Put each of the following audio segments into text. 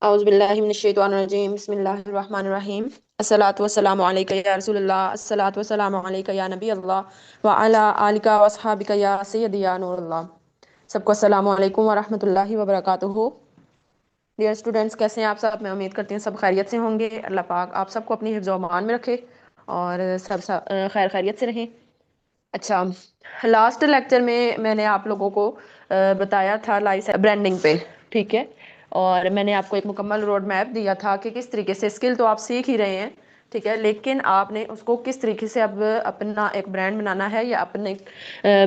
اعوذ باللہ من الشیطان الرجیم بسم اللہ الرحمن الرحیم الصلاۃ والسلام علیک یا رسول اللہ الصلاۃ والسلام علیک یا نبی اللہ وعلی آلک واصحابک یا سیدی یا نور اللہ۔ سب کو السلام علیکم ورحمۃ اللہ وبرکاتہ۔ ڈیئر اسٹوڈینٹس، کیسے ہیں آپ سب؟ میں امید کرتی ہوں سب خیریت سے ہوں گے۔ اللہ پاک آپ سب کو اپنی حفظ و امان میں رکھے اور سب خیر خیریت سے رہیں۔ اچھا، لاسٹ لیکچر میں نے آپ لوگوں کو بتایا تھا لائف برانڈنگ پہ، ٹھیک ہے، اور میں نے آپ کو ایک مکمل روڈ میپ دیا تھا کہ کس طریقے سے اسکل تو آپ سیکھ ہی رہے ہیں، ٹھیک ہے، لیکن آپ نے اس کو کس طریقے سے اب اپنا ایک برانڈ بنانا ہے یا اپنے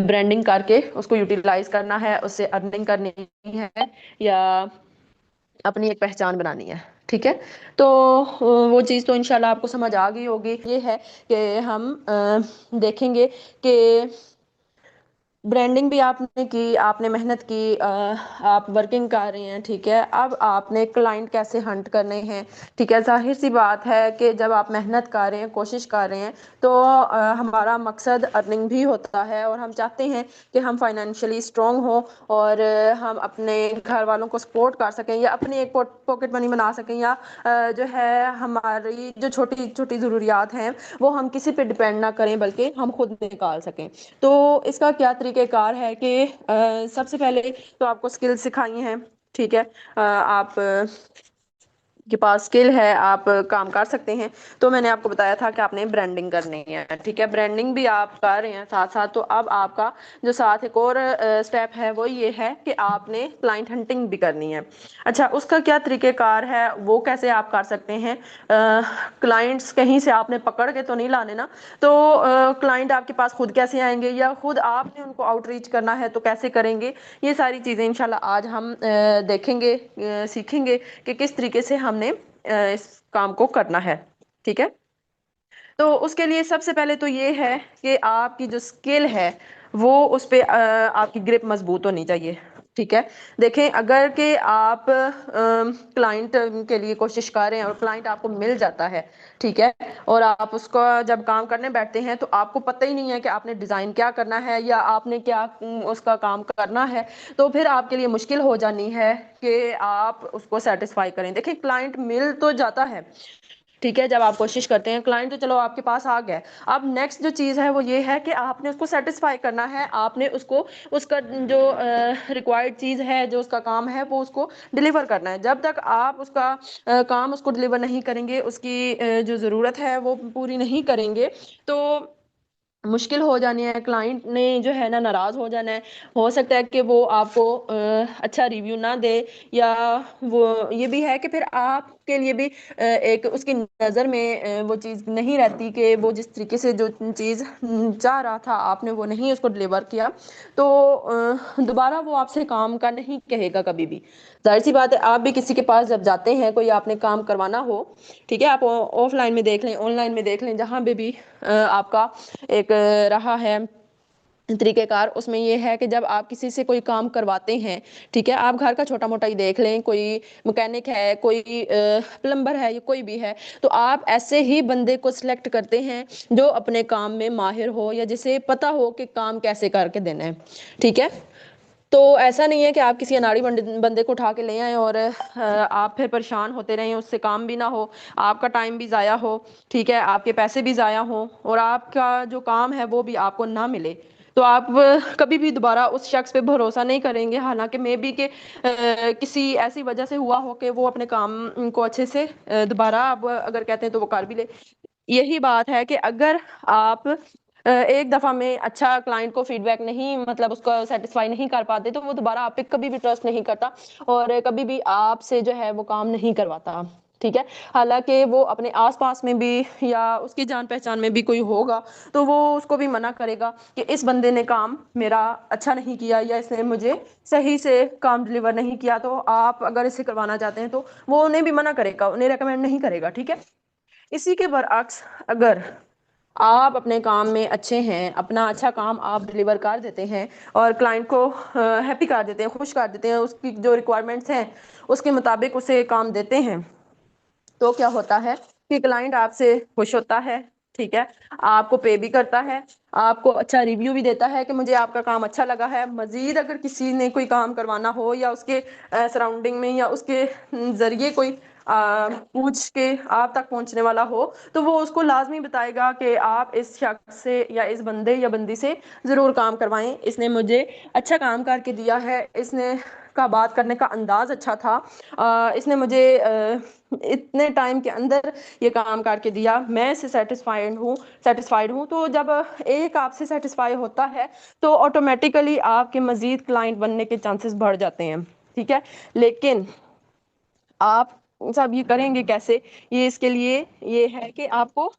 برانڈنگ کر کے اس کو یوٹیلائز کرنا ہے، اس سے ارننگ کرنی ہے یا اپنی ایک پہچان بنانی ہے، ٹھیک ہے۔ تو وہ چیز تو انشاءاللہ آپ کو سمجھ آ گئی ہوگی۔ یہ ہے کہ ہم دیکھیں گے کہ برانڈنگ بھی آپ نے کی، آپ نے محنت کی، آپ ورکنگ کر رہے ہیں، ٹھیک ہے۔ اب آپ نے کلائنٹ کیسے ہنٹ کرنے ہیں، ٹھیک ہے۔ ظاہر سی بات ہے کہ جب آپ محنت کر رہے ہیں، کوشش کر رہے ہیں، تو ہمارا مقصد ارننگ بھی ہوتا ہے اور ہم چاہتے ہیں کہ ہم فائنینشلی اسٹرانگ ہوں اور ہم اپنے گھر والوں کو سپورٹ کر سکیں یا اپنی ایک پاکٹ منی بنا سکیں، یا جو ہے ہماری جو چھوٹی چھوٹی ضروریات ہیں وہ ہم کسی پہ ڈپینڈ نہ کریں بلکہ ہم خود نکال سکیں۔ تو اس کا کیا طریقہ کار ہے کہ سب سے پہلے تو آپ کو اسکل سکھائی ہیں، ٹھیک ہے، آپ کے پاس اسکل ہے، آپ کام کر سکتے ہیں، تو میں نے آپ کو بتایا تھا کہ آپ نے برانڈنگ کرنی ہے، ٹھیک ہے۔ برانڈنگ بھی آپ کر رہے ہیں ساتھ ساتھ، تو اب آپ کا جو ساتھ ایک اور اسٹیپ ہے وہ یہ ہے کہ آپ نے کلائنٹ ہنٹنگ بھی کرنی ہے۔ اچھا، اس کا کیا طریقہ کار ہے، وہ کیسے آپ کر سکتے ہیں؟ کلائنٹس کہیں سے آپ نے پکڑ کے تو نہیں لانے نا، تو کلائنٹ آپ کے پاس خود کیسے آئیں گے، یا خود آپ نے ان کو آؤٹ ریچ کرنا ہے تو کیسے کریں گے؟ یہ ساری چیزیں انشاءاللہ آج ہم دیکھیں گے، سیکھیں گے کہ کس طریقے سے ہم نے اس کام کو کرنا ہے، ٹھیک ہے۔ تو اس کے لیے سب سے پہلے تو یہ ہے کہ آپ کی جو اسکل ہے وہ اس پہ آپ کی گرپ مضبوط ہونی چاہیے، ٹھیک ہے۔ دیکھیں، اگر کہ آپ کلائنٹ کے لیے کوشش کر رہے ہیں اور کلائنٹ آپ کو مل جاتا ہے، ٹھیک ہے، اور آپ اس کو جب کام کرنے بیٹھتے ہیں تو آپ کو پتہ ہی نہیں ہے کہ آپ نے ڈیزائن کیا کرنا ہے یا آپ نے کیا اس کا کام کرنا ہے، تو پھر آپ کے لیے مشکل ہو جانی ہے کہ آپ اس کو سیٹسفائی کریں۔ دیکھیں، کلائنٹ مل تو جاتا ہے، ٹھیک ہے، جب آپ کوشش کرتے ہیں کلائنٹ تو چلو آپ کے پاس آ گیا، اب نیکسٹ جو چیز ہے وہ یہ ہے کہ آپ نے اس کو سیٹسفائی کرنا ہے، آپ نے اس کو اس کا جو ریکوائرڈ چیز ہے، جو اس کا کام ہے، وہ اس کو ڈلیور کرنا ہے۔ جب تک آپ اس کا کام اس کو ڈلیور نہیں کریں گے، اس کی جو ضرورت ہے وہ پوری نہیں کریں گے، تو مشکل ہو جانی ہے، کلائنٹ نے جو ہے نا ناراض ہو جانا ہے، ہو سکتا ہے کہ وہ آپ کو اچھا ریویو نہ دے، یا وہ یہ بھی ہے کہ پھر آپ کے لیے بھی ایک اس کی نظر میں وہ چیز نہیں رہتی کہ وہ جس طریقے سے جو چیز چاہ رہا تھا آپ نے وہ نہیں اس کو ڈلیور کیا، تو دوبارہ وہ آپ سے کام کا نہیں کہے گا کبھی بھی۔ ظاہر سی بات ہے، آپ بھی کسی کے پاس جب جاتے ہیں، کوئی آپ نے کام کروانا ہو، ٹھیک ہے، آپ آف لائن میں دیکھ لیں، آن لائن میں دیکھ لیں، جہاں بھی آپ کا ایک رہا ہے طریقہ کار، اس میں یہ ہے کہ جب آپ کسی سے کوئی کام کرواتے ہیں، ٹھیک ہے، آپ گھر کا چھوٹا موٹا ہی دیکھ لیں، کوئی مکینک ہے، کوئی پلمبر ہے، یا کوئی بھی ہے، تو آپ ایسے ہی بندے کو سلیکٹ کرتے ہیں جو اپنے کام میں ماہر ہو یا جسے پتا ہو کہ کام کیسے کر کے دینا ہے، ٹھیک ہے۔ تو ایسا نہیں ہے کہ آپ کسی اناڑی بندے کو اٹھا کے لے آئیں اور آپ پھر پریشان ہوتے رہیں، اس سے کام بھی نہ ہو، آپ کا ٹائم بھی ضائع ہو، ٹھیک ہے، آپ کے پیسے بھی ضائع ہوں اور آپ کا جو کام ہے وہ بھی آپ کو نہ ملے، تو آپ کبھی بھی دوبارہ اس شخص پہ بھروسہ نہیں کریں گے، حالانکہ میں بھی کہ کسی ایسی وجہ سے ہوا ہو کہ وہ اپنے کام کو اچھے سے دوبارہ اب اگر کہتے ہیں تو وہ کر بھی لے۔ یہی بات ہے کہ اگر آپ ایک دفعہ میں اچھا کلائنٹ کو فیڈ بیک نہیں، مطلب اس کو سیٹسفائی نہیں کر پاتے، تو وہ دوبارہ آپ پہ کبھی بھی ٹرسٹ نہیں کرتا اور کبھی بھی آپ سے جو ہے وہ کام نہیں کرواتا، ٹھیک ہے۔ حالانکہ وہ اپنے آس پاس میں بھی یا اس کی جان پہچان میں بھی کوئی ہوگا تو وہ اس کو بھی منع کرے گا کہ اس بندے نے کام میرا اچھا نہیں کیا یا اس نے مجھے صحیح سے کام ڈلیور نہیں کیا، تو آپ اگر اسے کروانا چاہتے ہیں تو وہ انہیں بھی منع کرے گا، انہیں ریکمینڈ نہیں کرے گا، ٹھیک ہے۔ اسی کے برعکس اگر آپ اپنے کام میں اچھے ہیں، اپنا اچھا کام آپ ڈلیور کر دیتے ہیں اور کلائنٹ کو ہیپی کر دیتے ہیں، خوش کر دیتے ہیں، اس کی جو ریکوائرمنٹس ہیں اس کے مطابق اسے کام دیتے ہیں، تو کیا ہوتا ہے کہ کلائنٹ آپ سے خوش ہوتا ہے، ٹھیک ہے، آپ کو پے بھی کرتا ہے، آپ کو اچھا ریویو بھی دیتا ہے کہ مجھے آپ کا کام اچھا لگا ہے. مزید اگر کسی نے کوئی کام کروانا ہو یا اس کے سراؤنڈنگ میں یا اس کے ذریعے کوئی پوچھ کے آپ تک پہنچنے والا ہو تو وہ اس کو لازمی بتائے گا کہ آپ اس شخص سے یا اس بندے یا بندی سے ضرور کام کروائیں. اس نے مجھے اچھا کام کر کے دیا ہے, اس نے کا بات کرنے کا انداز اچھا تھا, اس نے مجھے اتنے ٹائم کے اندر یہ کام کر کے دیا, میں اس سے سیٹسفائیڈ ہوں. تو جب ایک آپ سے سیٹسفائی ہوتا ہے تو آٹومیٹیکلی آپ کے مزید کلائنٹ بننے کے چانسز بڑھ جاتے ہیں, ٹھیک ہے. لیکن آپ سب یہ کریں گے کیسے؟ یہ اس کے لیے یہ ہے کہ آپ کو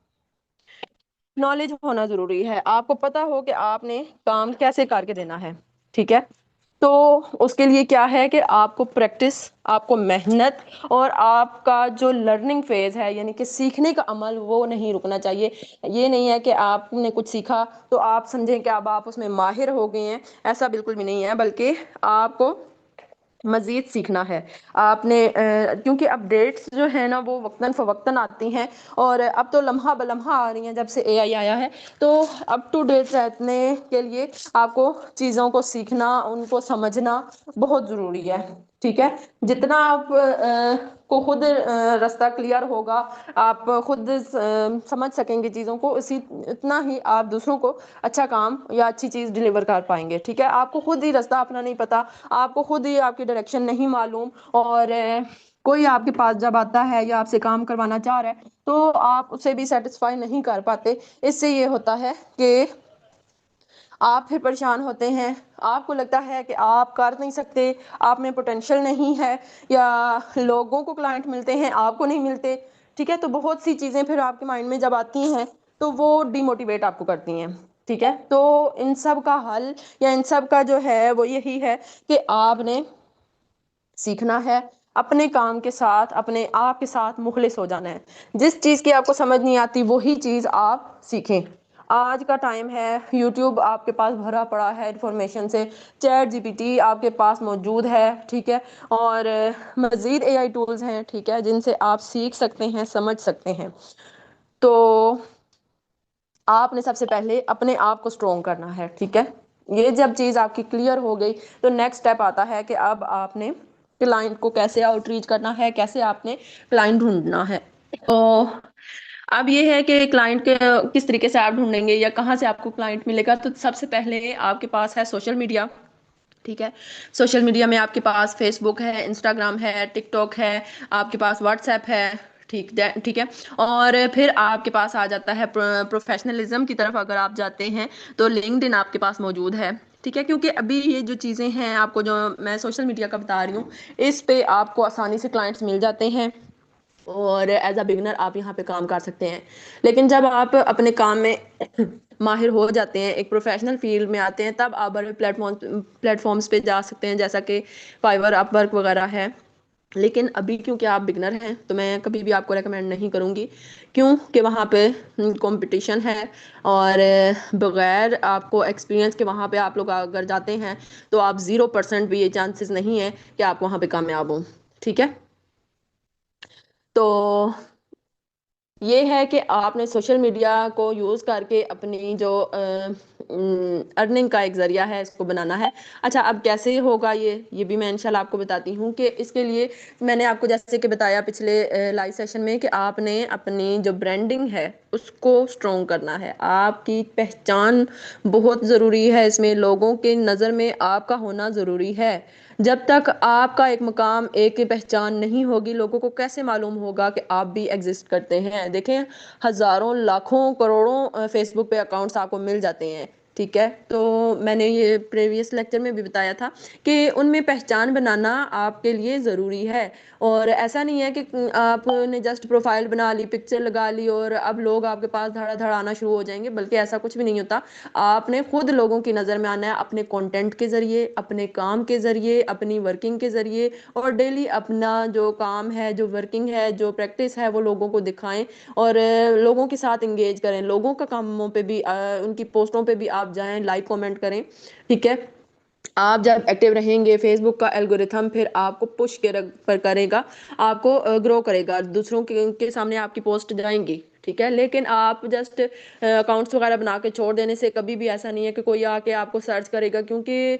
نالج ہونا ضروری ہے, آپ کو پتا ہو کہ آپ نے کام کیسے کر کے دینا ہے, ٹھیک ہے. تو اس کے لیے کیا ہے کہ آپ کو پریکٹس, آپ کو محنت, اور آپ کا جو لرننگ فیز ہے یعنی کہ سیکھنے کا عمل وہ نہیں رکنا چاہیے. یہ نہیں ہے کہ آپ نے کچھ سیکھا تو آپ سمجھیں کہ اب آپ اس میں ماہر ہو گئے ہیں, ایسا بالکل بھی نہیں ہے, بلکہ آپ کو مزید سیکھنا ہے. آپ نے کیونکہ اپڈیٹس جو ہے نا وہ وقتاً فوقتاً آتی ہیں, اور اب تو لمحہ بلمحہ آ رہی ہیں جب سے اے آئی آیا ہے. تو اپ ٹو ڈیٹ رہنے کے لیے آپ کو چیزوں کو سیکھنا, ان کو سمجھنا بہت ضروری ہے, ٹھیک ہے. جتنا آپ کو خود راستہ کلیئر ہوگا, آپ خود سمجھ سکیں گے چیزوں کو, اتنا ہی آپ دوسروں کو اچھا کام یا اچھی چیز ڈلیور کر پائیں گے, ٹھیک ہے. آپ کو خود ہی راستہ اپنا نہیں پتا, آپ کو خود ہی آپ کی ڈائریکشن نہیں معلوم, اور کوئی آپ کے پاس جب آتا ہے یا آپ سے کام کروانا چاہ رہا ہے تو آپ اسے بھی سیٹسفائی نہیں کر پاتے. اس سے یہ ہوتا ہے کہ آپ پھر پریشان ہوتے ہیں, آپ کو لگتا ہے کہ آپ کر نہیں سکتے, آپ میں پوٹینشیل نہیں ہے, یا لوگوں کو کلائنٹ ملتے ہیں آپ کو نہیں ملتے, ٹھیک ہے. تو بہت سی چیزیں پھر آپ کے مائنڈ میں جب آتی ہیں تو وہ ڈی موٹیویٹ آپ کو کرتی ہیں, ٹھیک ہے. تو ان سب کا حل یا ان سب کا جو ہے وہ یہی ہے کہ آپ نے سیکھنا ہے, اپنے کام کے ساتھ اپنے آپ کے ساتھ مخلص ہو جانا ہے. جس چیز کی آپ کو سمجھ نہیں آتی وہی چیز آپ سیکھیں. آج کا ٹائم ہے, یوٹیوب آپ کے پاس بھرا پڑا ہے انفارمیشن سے, چیٹ جی پی ٹی آپ کے پاس موجود ہے, ٹھیک ہے, اور مزید اے آئی ٹولز ہیں, ٹھیک ہے, جن سے آپ سیکھ سکتے ہیں, سمجھ سکتے ہیں. تو آپ نے سب سے پہلے اپنے آپ کو اسٹرونگ کرنا ہے, ٹھیک ہے. یہ جب چیز آپ کی کلیئر ہو گئی تو نیکسٹ اسٹیپ آتا ہے کہ اب آپ نے کلائنٹ کو کیسے آؤٹ ریچ کرنا ہے, کیسے آپ نے کلائنٹ ڈھونڈنا ہے. تو اب یہ ہے کہ کلائنٹ کے کس طریقے سے آپ ڈھونڈیں گے یا کہاں سے آپ کو کلائنٹ ملے گا. تو سب سے پہلے آپ کے پاس ہے سوشل میڈیا, ٹھیک ہے. سوشل میڈیا میں آپ کے پاس فیس بک ہے, انسٹاگرام ہے, ٹک ٹاک ہے, آپ کے پاس واٹس ایپ ہے, ٹھیک ہے. اور پھر آپ کے پاس آ جاتا ہے پروفیشنلزم کی طرف اگر آپ جاتے ہیں تو لنکڈ ان آپ کے پاس موجود ہے, ٹھیک ہے. کیونکہ ابھی یہ جو چیزیں ہیں آپ کو جو میں سوشل میڈیا کا بتا رہی ہوں, اس پہ آپ کو آسانی سے کلائنٹس مل جاتے ہیں, اور ایز اے بگنر آپ یہاں پہ کام کر سکتے ہیں. لیکن جب آپ اپنے کام میں ماہر ہو جاتے ہیں, ایک پروفیشنل فیلڈ میں آتے ہیں, تب آپ بڑے پلیٹ فارمز پہ جا سکتے ہیں, جیسا کہ فائور, اپ ورک وغیرہ ہے. لیکن ابھی کیونکہ آپ بگنر ہیں تو میں کبھی بھی آپ کو ریکمینڈ نہیں کروں گی, کیوں کہ وہاں پہ کمپٹیشن ہے, اور بغیر آپ کو ایکسپیرینس کے وہاں پہ آپ لوگ اگر جاتے ہیں تو آپ 0% بھی یہ چانسز نہیں ہے کہ آپ وہاں پہ کامیاب ہوں, ٹھیک ہے. تو یہ ہے کہ آپ نے سوشل میڈیا کو یوز کر کے اپنی جو ارننگ کا ایک ذریعہ ہے اس کو بنانا ہے. اچھا, اب کیسے ہوگا یہ بھی میں انشاءاللہ آپ کو بتاتی ہوں. کہ اس کے لیے میں نے آپ کو جیسے کہ بتایا پچھلے لائیو سیشن میں کہ آپ نے اپنی جو برانڈنگ ہے اس کو اسٹرونگ کرنا ہے. آپ کی پہچان بہت ضروری ہے, اس میں لوگوں کے نظر میں آپ کا ہونا ضروری ہے. جب تک آپ کا ایک مقام, ایک پہچان نہیں ہوگی, لوگوں کو کیسے معلوم ہوگا کہ آپ بھی ایگزسٹ کرتے ہیں. دیکھیں, ہزاروں, لاکھوں, کروڑوں فیس بک پہ اکاؤنٹس آپ کو مل جاتے ہیں, ٹھیک ہے. تو میں نے یہ پریویس لیکچر میں بھی بتایا تھا کہ ان میں پہچان بنانا آپ کے لیے ضروری ہے. اور ایسا نہیں ہے کہ آپ نے جسٹ پروفائل بنا لی, پکچر لگا لی اور اب لوگ آپ کے پاس دھڑا دھڑ آنا شروع ہو جائیں گے, بلکہ ایسا کچھ بھی نہیں ہوتا. آپ نے خود لوگوں کی نظر میں آنا ہے, اپنے کنٹینٹ کے ذریعے, اپنے کام کے ذریعے, اپنی ورکنگ کے ذریعے, اور ڈیلی اپنا جو کام ہے, جو ورکنگ ہے, جو پریکٹس ہے وہ لوگوں کو دکھائیں, اور لوگوں کے ساتھ انگیج کریں. لوگوں کا کاموں پہ بھی, ان کی پوسٹوں پہ بھی آپ جائیں, لائک کامنٹ کریں, ٹھیک ہے. آپ جب ایکٹیو رہیں گے, فیس بک کا الگورتھم پھر آپ کو پش پر کرے گا, آپ کو گرو کرے گا, دوسروں کے سامنے آپ کی پوسٹ جائیں گی, ٹھیک ہے، لیکن آپ جسٹ اکاؤنٹس وغیرہ بنا کے چھوڑ دینے سے کبھی بھی ایسا نہیں ہے کہ کوئی آ کے آپ کو سرچ کرے گا، کیونکہ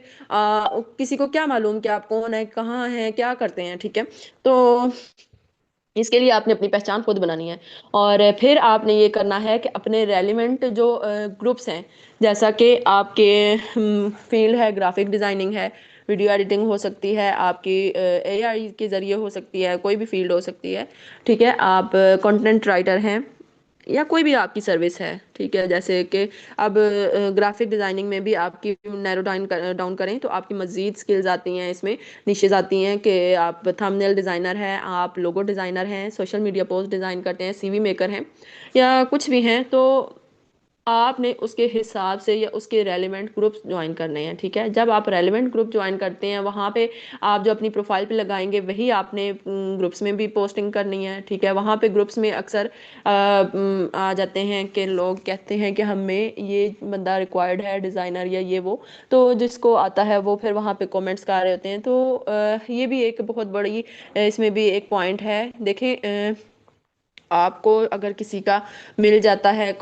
کسی کو کیا معلوم کہ آپ کون ہیں، کہاں ہیں، کیا کرتے ہیں، ٹھیک ہے۔ تو اس کے لیے آپ نے اپنی پہچان خود بنانی ہے، اور پھر آپ نے یہ کرنا ہے کہ اپنے ریلیونٹ جو گروپس ہیں، جیسا کہ آپ کے فیلڈ ہے، گرافک ڈیزائننگ ہے، ویڈیو ایڈیٹنگ ہو سکتی ہے، آپ کی اے آئی کے ذریعے ہو سکتی ہے، کوئی بھی فیلڈ ہو سکتی ہے، ٹھیک ہے۔ آپ کنٹینٹ رائٹر ہیں یا کوئی بھی آپ کی سروس ہے، ٹھیک ہے، جیسے کہ اب گرافک ڈیزائننگ میں بھی آپ کی نیرو ڈاؤن کریں تو آپ کی مزید سکلز آتی ہیں، اس میں نیشز آتی ہیں کہ آپ تھمب نیل ڈیزائنر ہیں، آپ لوگو ڈیزائنر ہیں، سوشل میڈیا پوسٹ ڈیزائن کرتے ہیں، سی وی میکر ہیں، یا کچھ بھی ہیں، تو آپ نے اس کے حساب سے یا اس کے ریلیونٹ گروپس جوائن کرنے ہیں، ٹھیک ہے۔ جب آپ ریلیونٹ گروپ جوائن کرتے ہیں، وہاں پہ آپ جو اپنی پروفائل پہ لگائیں گے وہی آپ نے گروپس میں بھی پوسٹنگ کرنی ہے، ٹھیک ہے۔ وہاں پہ گروپس میں اکثر آ جاتے ہیں کہ لوگ کہتے ہیں کہ ہمیں یہ بندہ ریکوائرڈ ہے، ڈیزائنر یا یہ وہ، تو جس کو آتا ہے وہ پھر وہاں پہ کومنٹس کر رہے ہوتے ہیں، تو یہ بھی ایک بہت بڑی اس میں بھی ایک پوائنٹ ہے۔ دیکھیں آپ کو اگر کسی کا مل جاتا ہے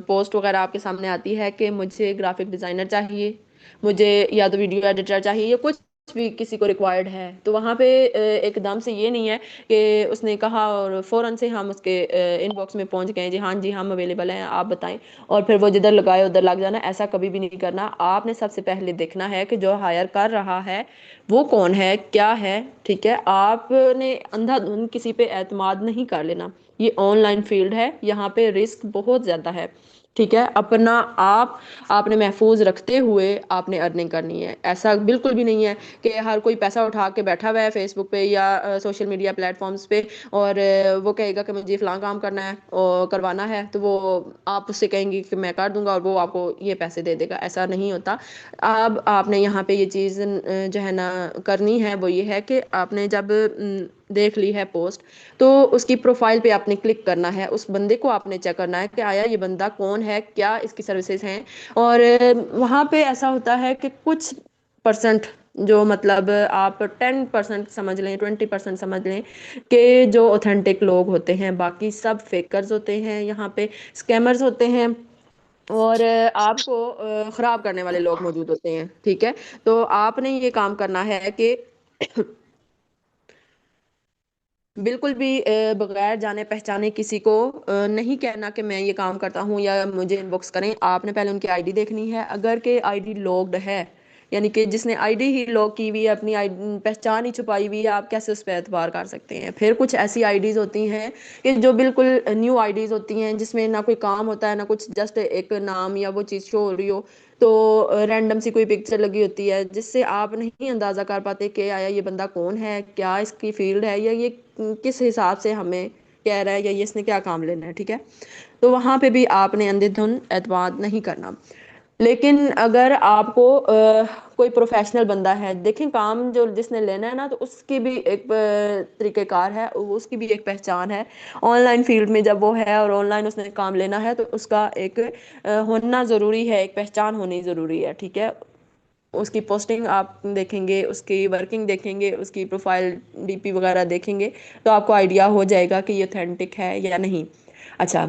پوسٹ وغیرہ آپ کے سامنے آتی ہے کہ مجھے گرافک ڈیزائنر چاہیے، مجھے یا تو ویڈیو ایڈیٹر چاہیے، یا کچھ بھی کسی کو ریکوائرڈ ہے، تو وہاں پہ ایک دم سے یہ نہیں ہے کہ اس نے کہا اور فوراً سے ہم اس کے ان باکس میں پہنچ گئے، جی ہاں جی ہم اویلیبل ہیں، آپ بتائیں، اور پھر وہ جدھر لگائے ادھر لگ جانا، ایسا کبھی بھی نہیں کرنا۔ آپ نے سب سے پہلے دیکھنا ہے کہ جو ہائر کر رہا ہے وہ کون ہے، کیا ہے، ٹھیک ہے۔ آپ نے اندھا دھند کسی پہ اعتماد نہیں کر لینا، یہ آن لائن فیلڈ ہے، یہاں پہ رسک بہت زیادہ ہے، ٹھیک ہے۔ اپنا آپ نے محفوظ رکھتے ہوئے آپ نے ارننگ کرنی ہے، ایسا بالکل بھی نہیں ہے کہ ہر کوئی پیسہ اٹھا کے بیٹھا ہوا ہے فیس بک پہ یا سوشل میڈیا پلیٹ فارمز پہ، اور وہ کہے گا کہ مجھے فلاں کام کرنا ہے اور کروانا ہے، تو وہ آپ اس سے کہیں گی کہ میں کر دوں گا اور وہ آپ کو یہ پیسے دے دے گا، ایسا نہیں ہوتا۔ اب آپ نے یہاں پہ یہ چیز جو ہے نا کرنی ہے، وہ یہ ہے کہ آپ نے جب دیکھ لی ہے پوسٹ، تو اس کی پروفائل پہ آپ نے کلک کرنا ہے، اس بندے کو آپ نے چیک کرنا ہے کہ آیا یہ بندہ کون ہے، کیا اس کی سروسز ہیں، اور وہاں پہ ایسا ہوتا ہے کہ کچھ پرسنٹ، جو مطلب آپ 10% سمجھ لیں، 20% سمجھ لیں کہ جو اوتھینٹک لوگ ہوتے ہیں، باقی سب فیکرز ہوتے ہیں، یہاں پہ اسکیمرز ہوتے ہیں، اور آپ کو خراب کرنے والے لوگ موجود ہوتے ہیں، ٹھیک ہے۔ تو آپ نے یہ کام کرنا ہے کہ بالکل بھی بغیر جانے پہچانے کسی کو نہیں کہنا کہ میں یہ کام کرتا ہوں یا مجھے ان باکس کریں۔ آپ نے پہلے ان کی آئی ڈی دیکھنی ہے، اگر کہ آئی ڈی لاکڈ ہے، یعنی کہ جس نے آئی ڈی ہی لاک کی ہوئی ہے، اپنی پہچان ہی چھپائی ہوئی ہے، آپ کیسے اس پہ اعتبار کر سکتے ہیں؟ پھر کچھ ایسی آئی ڈیز ہوتی ہیں کہ جو بالکل نیو آئی ڈیز ہوتی ہیں، جس میں نہ کوئی کام ہوتا ہے، نہ کچھ، جسٹ ایک نام یا وہ چیز شو ہو رہی ہو، تو رینڈم سی کوئی پکچر لگی ہوتی ہے، جس سے آپ نہیں اندازہ کر پاتے کہ آیا یہ بندہ کون ہے، کیا اس کی فیلڈ ہے، یا یہ کس حساب سے ہمیں کہہ رہا ہے، یا یہ اس نے کیا کام لینا ہے، ٹھیک ہے۔ تو وہاں پہ بھی آپ نے اندھے دھند اعتماد نہیں کرنا۔ لیکن اگر آپ کو کوئی پروفیشنل بندہ ہے، دیکھیں کام جو جس نے لینا ہے نا، تو اس کی بھی ایک طریقہ کار ہے، اس کی بھی ایک پہچان ہے آن لائن فیلڈ میں، جب وہ ہے اور آن لائن اس نے کام لینا ہے، تو اس کا ایک ہونا ضروری ہے، ایک پہچان ہونی ضروری ہے، ٹھیک ہے۔ اس کی پوسٹنگ آپ دیکھیں گے، اس کی ورکنگ دیکھیں گے، اس کی پروفائل ڈی پی وغیرہ دیکھیں گے، تو آپ کو آئیڈیا ہو جائے گا کہ یہ اوتھینٹک ہے یا نہیں۔ اچھا،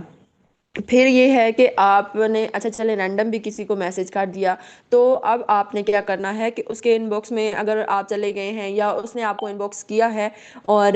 پھر یہ ہے کہ آپ نے، اچھا چلے رینڈم بھی کسی کو میسج کر دیا، تو اب آپ نے کیا کرنا ہے کہ اس کے ان باکس میں اگر آپ چلے گئے ہیں، یا اس نے آپ کو ان باکس کیا ہے اور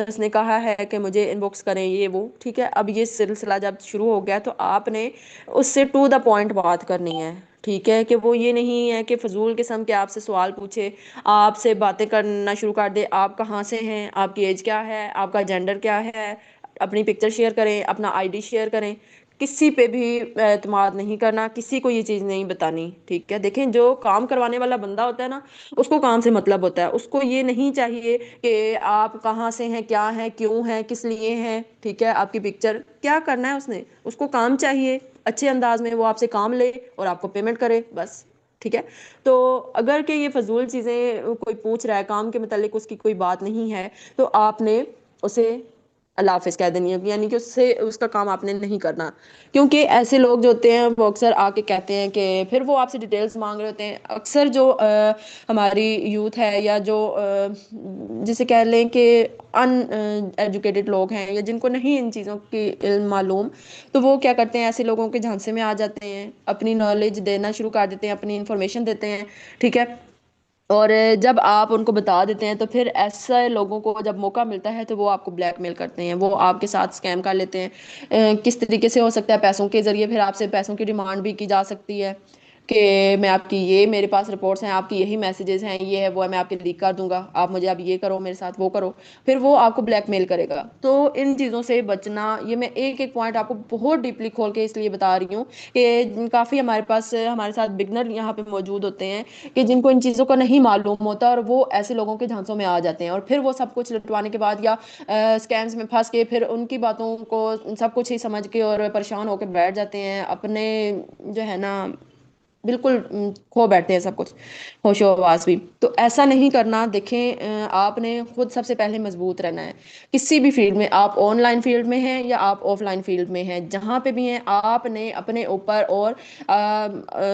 اس نے کہا ہے کہ مجھے ان باکس کریں یہ وہ، ٹھیک ہے۔ اب یہ سلسلہ جب شروع ہو گیا، تو آپ نے اس سے ٹو دا پوائنٹ بات کرنی ہے، ٹھیک ہے، کہ وہ یہ نہیں ہے کہ فضول قسم کے آپ سے سوال پوچھے، آپ سے باتیں کرنا شروع کر دے، آپ کہاں سے ہیں، آپ کی ایج کیا ہے، آپ کا جینڈر کیا ہے، اپنی پکچر شیئر کریں، اپنا آئی ڈی شیئر کریں، کسی پہ بھی اعتماد نہیں کرنا، کسی کو یہ چیز نہیں بتانی، ٹھیک ہے۔ دیکھیں جو کام کروانے والا بندہ ہوتا ہے نا، اس کو کام سے مطلب ہوتا ہے، اس کو یہ نہیں چاہیے کہ آپ کہاں سے ہیں، کیا ہیں، کیوں ہیں، کس لیے ہیں، ٹھیک ہے، آپ کی پکچر کیا کرنا ہے، اس کو کام چاہیے، اچھے انداز میں وہ آپ سے کام لے اور آپ کو پیمنٹ کرے، بس، ٹھیک ہے۔ تو اگر کہ یہ فضول چیزیں کوئی پوچھ رہا ہے، کام کے متعلق اس کی کوئی بات نہیں ہے، تو آپ نے اسے اللہ حافظ کہہ دینی ہے، یعنی کہ اس سے اس کا کام آپ نے نہیں کرنا. کیونکہ ایسے لوگ جو ہوتے ہیں وہ اکثر آ کے کہتے ہیں کہ پھر وہ آپ سے ڈیٹیلز مانگ رہے ہوتے ہیں. اکثر جو ہماری یوتھ ہے یا جو جسے کہہ لیں کہ ان ایجوکیٹڈ لوگ ہیں یا جن کو نہیں ان چیزوں کی علم معلوم، تو وہ کیا کرتے ہیں، ایسے لوگوں کے جھانسے میں آ جاتے ہیں، اپنی نالج دینا شروع کر دیتے ہیں، اپنی انفارمیشن دیتے ہیں. ٹھیک ہے. اور جب آپ ان کو بتا دیتے ہیں تو پھر ایسے لوگوں کو جب موقع ملتا ہے تو وہ آپ کو بلیک میل کرتے ہیں، وہ آپ کے ساتھ اسکیم کر لیتے ہیں. کس طریقے سے ہو سکتا ہے؟ پیسوں کے ذریعے پھر آپ سے پیسوں کی ڈیمانڈ بھی کی جا سکتی ہے کہ میں آپ کی یہ میرے پاس رپورٹس ہیں، آپ کی یہی میسیجز ہیں، یہ ہے وہ ہے، میں آپ کے لیک کر دوں گا، آپ مجھے اب یہ کرو، میرے ساتھ وہ کرو. پھر وہ آپ کو بلیک میل کرے گا. تو ان چیزوں سے بچنا، یہ میں ایک ایک پوائنٹ آپ کو بہت ڈیپلی کھول کے اس لیے بتا رہی ہوں کہ کافی ہمارے پاس ہمارے ساتھ بگنر یہاں پہ موجود ہوتے ہیں کہ جن کو ان چیزوں کا نہیں معلوم ہوتا، اور وہ ایسے لوگوں کے جھانسوں میں آ جاتے ہیں، اور پھر وہ سب کچھ لٹوانے کے بعد یا اسکیمز میں پھنس کے پھر ان کی باتوں کو سب کچھ ہی سمجھ کے اور پریشان ہو کے بیٹھ جاتے ہیں، اپنے جو ہے نا بالکل کھو بیٹھتے ہیں سب کچھ، ہوش و حواس بھی. تو ایسا نہیں کرنا. دیکھیں آپ نے خود سب سے پہلے مضبوط رہنا ہے کسی بھی فیلڈ میں. آپ آن لائن فیلڈ میں ہیں یا آپ آف لائن فیلڈ میں ہیں، جہاں پہ بھی ہیں آپ نے اپنے اوپر اور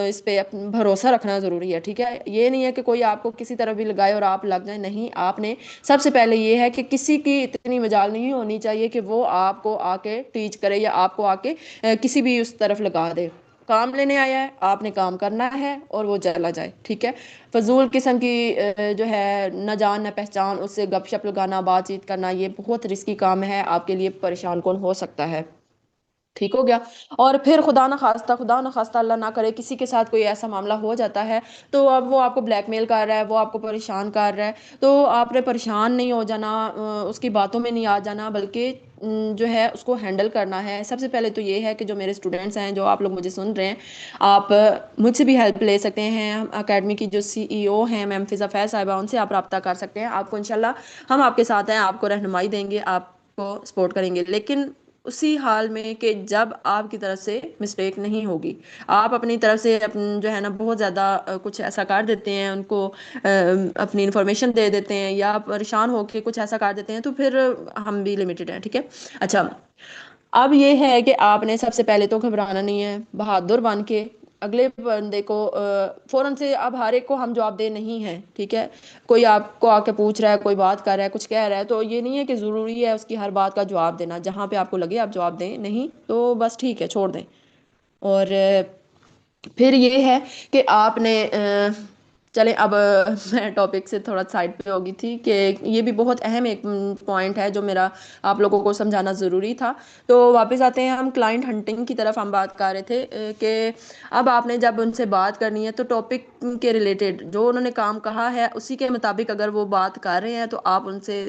اس پہ بھروسہ رکھنا ضروری ہے. ٹھیک ہے. یہ نہیں ہے کہ کوئی آپ کو کسی طرح بھی لگائے اور آپ لگ جائیں. نہیں، آپ نے سب سے پہلے یہ ہے کہ کسی کی اتنی مجال نہیں ہونی چاہیے کہ وہ آپ کو آ کے ٹیچ کرے یا آپ کو آ کے کسی بھی اس طرف لگا دے. کام لینے آیا ہے، آپ نے کام کرنا ہے اور وہ چلا جائے. ٹھیک ہے. فضول قسم کی جو ہے نہ جان نہ پہچان، اس سے گپ شپ لگانا، بات چیت کرنا، یہ بہت رسکی کام ہے، آپ کے لیے پریشان کون ہو سکتا ہے. ٹھیک ہو گیا. اور پھر خدا نہ خواستہ اللہ نہ کرے کسی کے ساتھ کوئی ایسا معاملہ ہو جاتا ہے تو اب وہ آپ کو بلیک میل کر رہا ہے، وہ آپ کو پریشان کر رہا ہے، تو آپ نے پریشان نہیں ہو جانا، اس کی باتوں میں نہیں آ جانا، بلکہ جو ہے اس کو ہینڈل کرنا ہے. سب سے پہلے تو یہ ہے کہ جو میرے اسٹوڈنٹس ہیں، جو آپ لوگ مجھے سن رہے ہیں، آپ مجھ سے بھی ہیلپ لے سکتے ہیں. اکیڈمی کی جو CEO ہیں میم فضا فیض صاحبہ، ان سے آپ رابطہ کر سکتے ہیں. آپ کو انشاءاللہ ہم آپ کے ساتھ ہیں، آپ کو رہنمائی دیں گے، آپ کو سپورٹ کریں گے، لیکن اسی حال میں کہ جب آپ کی طرف سے مسٹیک نہیں ہوگی. آپ اپنی طرف سے جو ہے نا بہت زیادہ کچھ ایسا کر دیتے ہیں، ان کو اپنی انفارمیشن دے دیتے ہیں یا پریشان ہو کے کچھ ایسا کر دیتے ہیں، تو پھر ہم بھی لمیٹڈ ہیں. ٹھیک ہے. اچھا، اب یہ ہے کہ آپ نے سب سے پہلے تو گھبرانا نہیں ہے، بہادر بن کے اگلے بندے کو فوراً سے، اب ہر ایک کو ہم جواب دے نہیں ہیں. ٹھیک ہے. کوئی آپ کو آ کے پوچھ رہا ہے، کوئی بات کر رہا ہے، کچھ کہہ رہا ہے، تو یہ نہیں ہے کہ ضروری ہے اس کی ہر بات کا جواب دینا. جہاں پہ آپ کو لگے آپ جواب دیں، نہیں تو بس ٹھیک ہے، چھوڑ دیں. اور پھر یہ ہے کہ آپ نے چلیں اب میں ٹاپک سے تھوڑا سائڈ پہ ہو گئی تھی کہ یہ بھی بہت اہم ایک پوائنٹ ہے جو میرا آپ لوگوں کو سمجھانا ضروری تھا. تو واپس آتے ہیں ہم کلائنٹ ہنٹنگ کی طرف. ہم بات کر رہے تھے کہ اب آپ نے جب ان سے بات کرنی ہے تو ٹاپک کے ریلیٹڈ جو انہوں نے کام کہا ہے اسی کے مطابق اگر وہ بات کر رہے ہیں تو آپ ان سے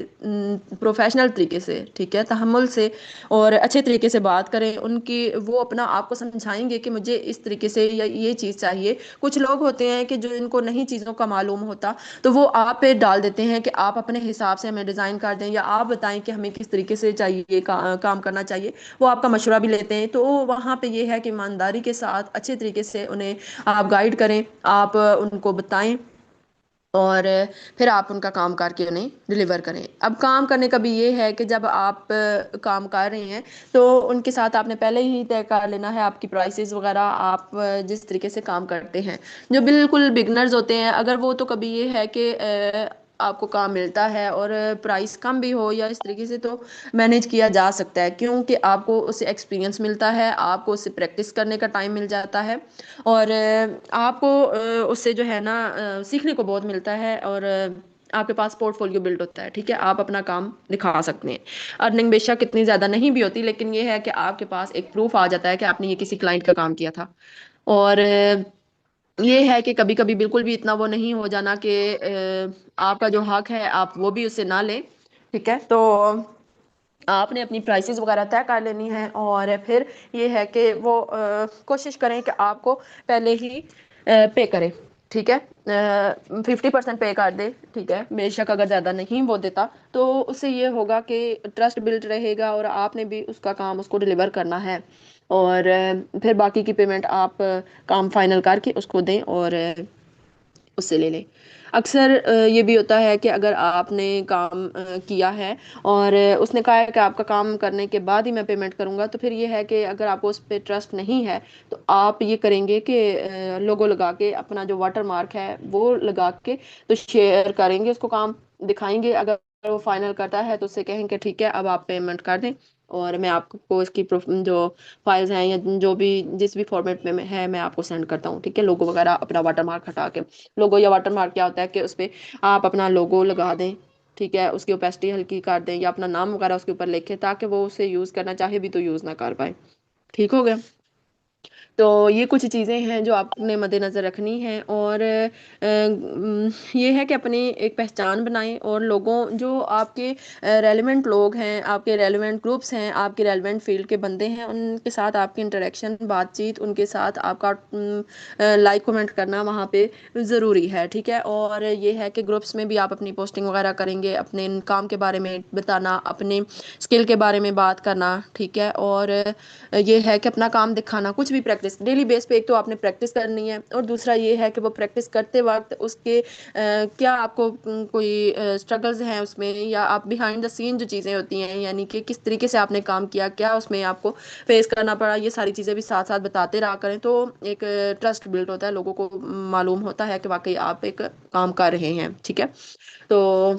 پروفیشنل طریقے سے، ٹھیک ہے، تحمل سے اور اچھے طریقے سے بات کریں. ان کی وہ اپنا آپ کو سمجھائیں گے کہ مجھے اس طریقے سے یا یہ چیز چاہیے. کچھ لوگ ہوتے ہیں کہ جو ان کو نہیں چیزوں کا معلوم ہوتا تو وہ آپ پہ ڈال دیتے ہیں کہ آپ اپنے حساب سے ہمیں ڈیزائن کر دیں یا آپ بتائیں کہ ہمیں کس طریقے سے چاہیے کام کرنا چاہیے. وہ آپ کا مشورہ بھی لیتے ہیں. تو وہاں پہ یہ ہے کہ ایمانداری کے ساتھ اچھے طریقے سے انہیں آپ گائیڈ کریں، آپ ان کو بتائیں اور پھر آپ ان کا کام کر کے انہیں ڈلیور کریں. اب کام کرنے کا بھی یہ ہے کہ جب آپ کام کر رہے ہیں تو ان کے ساتھ آپ نے پہلے ہی طے کر لینا ہے آپ کی پرائسز وغیرہ، آپ جس طریقے سے کام کرتے ہیں. جو بالکل بگنرز ہوتے ہیں اگر وہ تو کبھی یہ ہے کہ آپ کو کام ملتا ہے اور پرائس کم بھی ہو یا اس طریقے سے تو مینیج کیا جا سکتا ہے، کیونکہ آپ کو اس سے ایکسپیرینس ملتا ہے، آپ کو اس سے پریکٹس کرنے کا ٹائم مل جاتا ہے اور آپ کو اس سے جو ہے نا سیکھنے کو بہت ملتا ہے اور آپ کے پاس پورٹ فولیو بلڈ ہوتا ہے. ٹھیک ہے. آپ اپنا کام دکھا سکتے ہیں. ارننگ بے شک اتنی زیادہ نہیں بھی ہوتی، لیکن یہ ہے کہ آپ کے پاس ایک پروف آ جاتا ہے کہ آپ نے یہ کسی کلائنٹ کا کام کیا تھا. اور یہ ہے کہ کبھی کبھی بالکل بھی اتنا وہ نہیں ہو جانا کہ آپ کا جو حق ہے آپ وہ بھی اس سے نہ لیں. ٹھیک ہے. تو آپ نے اپنی پرائسز وغیرہ طے کر لینی ہے اور پھر یہ ہے کہ وہ کوشش کریں کہ آپ کو پہلے ہی پے کریں. ٹھیک ہے. 50% پے کر دے. ٹھیک ہے. بے شک اگر زیادہ نہیں وہ دیتا تو اس سے یہ ہوگا کہ ٹرسٹ بلڈ رہے گا اور آپ نے بھی اس کا کام اس کو ڈلیور کرنا ہے اور پھر باقی کی پیمنٹ آپ کام فائنل کر کے اس کو دیں اور اس سے لے لیں. اکثر یہ بھی ہوتا ہے کہ اگر آپ نے کام کیا ہے اور اس نے کہا ہے کہ آپ کا کام کرنے کے بعد ہی میں پیمنٹ کروں گا، تو پھر یہ ہے کہ اگر آپ کو اس پہ ٹرسٹ نہیں ہے تو آپ یہ کریں گے کہ لوگو لگا کے اپنا جو واٹر مارک ہے وہ لگا کے تو شیئر کریں گے، اس کو کام دکھائیں گے، اگر وہ فائنل کرتا ہے تو اس سے کہیں کہ ٹھیک ہے اب آپ پیمنٹ کر دیں اور میں آپ کو اس کی جو فائلز ہیں یا جو بھی جس بھی فارمیٹ میں ہے میں آپ کو سینڈ کرتا ہوں، ٹھیک ہے، لوگو وغیرہ اپنا واٹر مارک ہٹا کے۔ لوگو یا واٹر مارک کیا ہوتا ہے کہ اس پہ آپ اپنا لوگو لگا دیں، ٹھیک ہے، اس کی اوپیسٹی ہلکی کر دیں یا اپنا نام وغیرہ اس کے اوپر لکھیں تاکہ وہ اسے یوز کرنا چاہے بھی تو یوز نہ کر پائے، ٹھیک ہو گیا۔ تو یہ کچھ چیزیں ہیں جو آپ نے مد نظر رکھنی ہیں، اور یہ ہے کہ اپنی ایک پہچان بنائیں اور لوگوں جو آپ کے ریلیونٹ لوگ ہیں، آپ کے ریلیونٹ گروپس ہیں، آپ کے ریلیونٹ فیلڈ کے بندے ہیں، ان کے ساتھ آپ کی انٹریکشن، بات چیت، ان کے ساتھ آپ کا لائک کومنٹ کرنا وہاں پہ ضروری ہے، ٹھیک ہے۔ اور یہ ہے کہ گروپس میں بھی آپ اپنی پوسٹنگ وغیرہ کریں گے، اپنے کام کے بارے میں بتانا، اپنے اسکل کے بارے میں بات کرنا، ٹھیک ہے۔ اور یہ ہے کہ اپنا کام دکھانا، کچھ بھی پریکٹس ڈیلی بیس پہ، ایک تو آپ نے پریکٹس کرنی ہے اور دوسرا یہ ہے کہ وہ پریکٹس کرتے وقت اس کے کیا آپ کو کوئی اسٹرگلز ہیں اس میں، یا آپ بیہائنڈ دا سین جو چیزیں ہوتی ہیں، یعنی کہ کس طریقے سے آپ نے کام کیا، کیا اس میں آپ کو فیس کرنا پڑا، یہ ساری چیزیں بھی ساتھ ساتھ بتاتے رہا کریں، تو ایک ٹرسٹ بلڈ ہوتا ہے، لوگوں کو معلوم ہوتا ہے کہ واقعی آپ ایک کام کر رہے ہیں، ٹھیک ہے۔ تو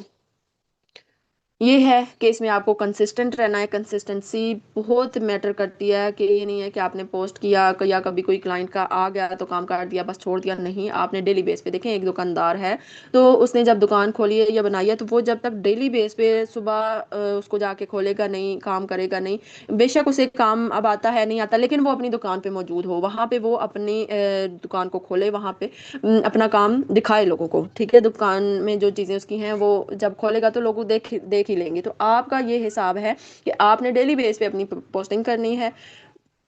یہ ہے کہ اس میں آپ کو کنسسٹنٹ رہنا ہے، کنسسٹنسی بہت میٹر کرتی ہے، کہ یہ نہیں ہے کہ آپ نے پوسٹ کیا یا کبھی کوئی کلائنٹ کا آ گیا تو کام کر دیا بس چھوڑ دیا، نہیں، آپ نے ڈیلی بیس پہ دیکھیں، ایک دکاندار ہے تو اس نے جب دکان کھولی ہے یا بنائی ہے تو وہ جب تک ڈیلی بیس پہ صبح اس کو جا کے کھولے گا نہیں، کام کرے گا نہیں، بے شک اسے کام اب آتا ہے نہیں آتا، لیکن وہ اپنی دکان پہ موجود ہو، وہاں پہ وہ اپنی دکان کو کھولے، وہاں پہ اپنا کام دکھائے لوگوں کو، ٹھیک ہے، دکان میں جو چیزیں اس کی ہیں وہ جب کھولے گا تو لوگ دیکھ ہی لیں گے۔ تو آپ کا یہ حساب ہے کہ آپ نے ڈیلی بیس پہ اپنی پوسٹنگ کرنی ہے،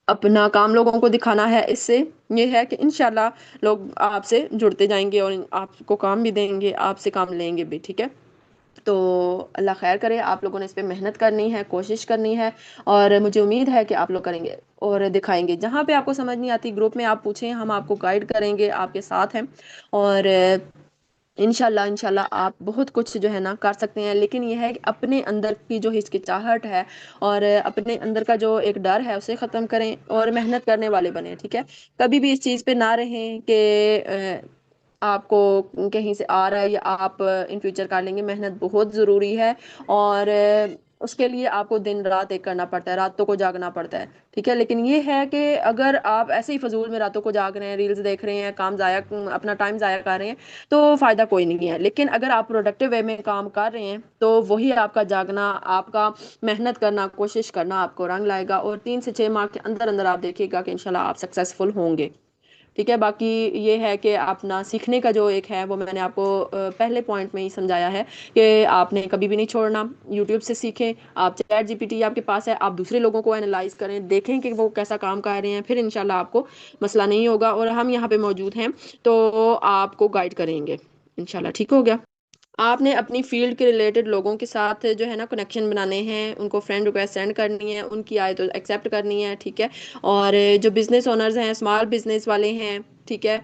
اپنا کام لوگوں کو دکھانا ہے، اس سے یہ ہے کہ انشاءاللہ لوگ آپ سے جڑتے جائیں گے اور آپ کو کام بھی دیں گے، آپ سے کام لیں گے بھی، ٹھیک ہے۔ تو اللہ خیر کرے، آپ لوگوں نے اس پہ محنت کرنی ہے، کوشش کرنی ہے، اور مجھے امید ہے کہ آپ لوگ کریں گے اور دکھائیں گے۔ جہاں پہ آپ کو سمجھ نہیں آتی گروپ میں آپ پوچھیں، ہم آپ کو گائیڈ کریں گے، آپ کے ساتھ ہیں، اور انشاءاللہ آپ بہت کچھ جو ہے نا کر سکتے ہیں، لیکن یہ ہے کہ اپنے اندر کی جو ہچکچاہٹ ہے اور اپنے اندر کا جو ایک ڈر ہے اسے ختم کریں اور محنت کرنے والے بنیں، ٹھیک ہے۔ کبھی بھی اس چیز پہ نہ رہیں کہ آپ کو کہیں سے آ رہا ہے یا آپ ان فیوچر کر لیں گے، محنت بہت ضروری ہے، اور اس کے لیے آپ کو دن رات ایک کرنا پڑتا ہے، راتوں کو جاگنا پڑتا ہے، ٹھیک ہے۔ لیکن یہ ہے کہ اگر آپ ایسے ہی فضول میں راتوں کو جاگ رہے ہیں، ریلز دیکھ رہے ہیں، کام ضائع، اپنا ٹائم ضائع کر رہے ہیں، تو فائدہ کوئی نہیں ہے۔ لیکن اگر آپ پروڈکٹیو وے میں کام کر رہے ہیں تو وہی آپ کا جاگنا، آپ کا محنت کرنا، کوشش کرنا آپ کو رنگ لائے گا، اور 3 سے 6 ماہ کے اندر اندر آپ دیکھیے گا کہ انشاءاللہ آپ سکسیسفل ہوں گے، ٹھیک ہے۔ باقی یہ ہے کہ اپنا سیکھنے کا جو ایک ہے وہ میں نے آپ کو پہلے پوائنٹ میں ہی سمجھایا ہے کہ آپ نے کبھی بھی نہیں چھوڑنا، یوٹیوب سے سیکھیں، آپ چیٹ جی پی ٹی آپ کے پاس ہے، آپ دوسرے لوگوں کو اینالائز کریں، دیکھیں کہ وہ کیسا کام کر رہے ہیں، پھر انشاءاللہ آپ کو مسئلہ نہیں ہوگا، اور ہم یہاں پہ موجود ہیں تو آپ کو گائیڈ کریں گے انشاءاللہ، ٹھیک ہو گیا۔ آپ نے اپنی فیلڈ کے ریلیٹڈ لوگوں کے ساتھ جو ہے نا کنیکشن بنانے ہیں، ان کو فرینڈ ریکویسٹ سینڈ کرنی ہے، ان کی آئے تو ایکسیپٹ کرنی ہے، ٹھیک ہے۔ اور جو بزنس اونرز ہیں، اسمال بزنس والے ہیں، ٹھیک ہے،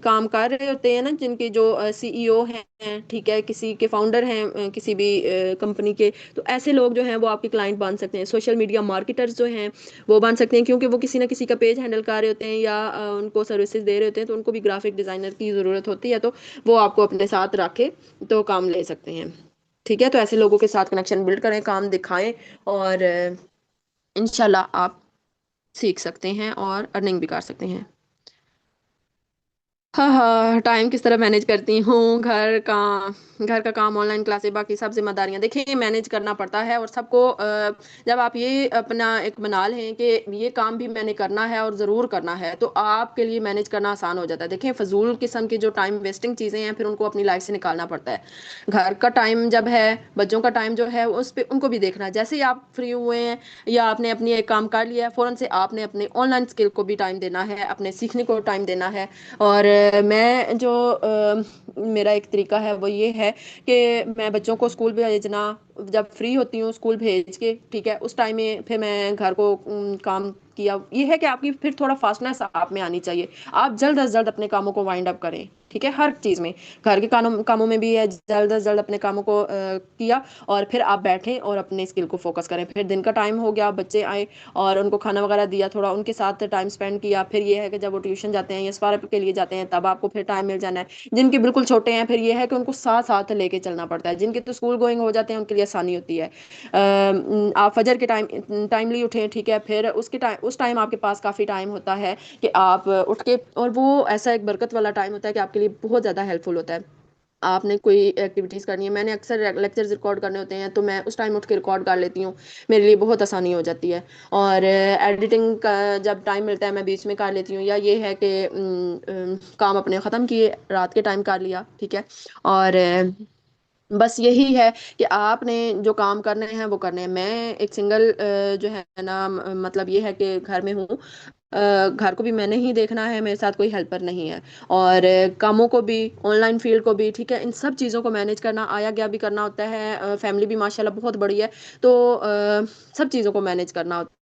کام کر رہے ہوتے ہیں نا، جن کے جو سی ای او ہیں، ٹھیک ہے، کسی کے فاؤنڈر ہیں کسی بھی کمپنی کے، تو ایسے لوگ جو ہیں وہ آپ کے کلائنٹ بن سکتے ہیں۔ سوشل میڈیا مارکیٹرز جو ہیں وہ بن سکتے ہیں، کیونکہ وہ کسی نہ کسی کا پیج ہینڈل کر رہے ہوتے ہیں یا ان کو سروسز دے رہے ہوتے ہیں، تو ان کو بھی گرافک ڈیزائنر کی ضرورت ہوتی ہے، تو وہ آپ کو اپنے ساتھ رکھے تو کام لے سکتے ہیں، ٹھیک ہے۔ تو ایسے لوگوں کے ساتھ کنیکشن بلڈ کریں، کام دکھائیں، اور انشاءاللہ آپ سیکھ سکتے ہیں اور ارننگ بھی کر سکتے ہیں۔ ہاں ہاں، ٹائم کس طرح مینیج کرتی ہوں، گھر کا کام، آن لائن کلاسیں، باقی سب ذمہ داریاں، دیکھیں مینیج کرنا پڑتا ہے، اور سب کو جب آپ یہ اپنا ایک بنا لیں کہ یہ کام بھی میں نے کرنا ہے اور ضرور کرنا ہے، تو آپ کے لیے مینیج کرنا آسان ہو جاتا ہے۔ دیکھیں فضول قسم کی جو ٹائم ویسٹنگ چیزیں ہیں پھر ان کو اپنی لائف سے نکالنا پڑتا ہے۔ گھر کا ٹائم جب ہے، بچوں کا ٹائم جو ہے اس پہ ان کو بھی دیکھنا ہے، جیسے ہی آپ فری ہوئے ہیں یا آپ نے اپنی ایک کام کر لیا ہے، فوراً سے آپ نے اپنے آن لائن اسکل کو بھی ٹائم دینا ہے، اپنے سیکھنے کو ٹائم دینا ہے۔ اور میں جو میرا ایک طریقہ ہے وہ یہ ہے کہ میں بچوں کو اسکول بھیجنا، جب فری ہوتی ہوں اسکول بھیج کے، ٹھیک ہے، اس ٹائم میں پھر میں گھر کو کام کیا. یہ ہے کہ آپ کی پھر تھوڑا فاسٹنس آپ میں آنی چاہیے. آپ جلد از جلد اپنے کاموں کو وائنڈ اپ کریں، ٹھیک ہے، ہر چیز میں. گھر کے کاموں میں بھی ہے، جلد از جلد اپنے کاموں کو کیا، اور پھر آپ بیٹھیں اور اپنے اسکل کو فوکس کریں. پھر دن کا ٹائم ہو گیا، بچے آئے اور ان کو کھانا وغیرہ دیا، تھوڑا ان کے ساتھ ٹائم اسپینڈ کیا. پھر یہ ہے کہ جب وہ ٹیوشن جاتے ہیں یا سوارب کے لیے جاتے ہیں تب آپ کو پھر ٹائم مل جانا ہے. جن کے بالکل چھوٹے ہیں پھر یہ ہے کہ ان کو ساتھ ساتھ لے کے چلنا پڑتا ہے. جن کے تو اسکول گوئنگ ہو جاتے ہیں ان کے لیے آسانی ہوتی ہے. آپ فجر کے ٹائملی اٹھیں، ٹھیک ہے، پھر اس ٹائم آپ کے پاس کافی ٹائم ہوتا ہے کہ آپ اٹھ کے، اور وہ ایسا ایک برکت والا ٹائم ہوتا ہے کہ آپ کے لیے بہت زیادہ ہیلپ فل ہوتا ہے. آپ نے کوئی ایکٹیویٹیز کرنی ہے، میں نے اکثر لیکچرز ریکارڈ کرنے ہوتے ہیں تو میں اس ٹائم اٹھ کے ریکارڈ کر لیتی ہوں. میرے لیے بہت آسانی ہو جاتی ہے. اور ایڈیٹنگ کا جب ٹائم ملتا ہے میں بیچ میں کر لیتی ہوں، یا یہ ہے کہ کام اپنے ختم کیے، رات کے ٹائم کر لیا، ٹھیک ہے. اور بس یہی ہے کہ آپ نے جو کام کرنے ہیں وہ کرنے ہیں. میں ایک سنگل جو ہے نا، مطلب یہ ہے کہ گھر میں ہوں، گھر کو بھی میں نے ہی دیکھنا ہے، میرے ساتھ کوئی ہیلپر نہیں ہے. اور کاموں کو بھی، آن لائن فیلڈ کو بھی، ٹھیک ہے، ان سب چیزوں کو مینیج کرنا، آیا گیا بھی کرنا ہوتا ہے. فیملی بھی ماشاء اللہ بہت بڑی ہے، تو سب چیزوں کو مینیج کرنا ہوتا ہے.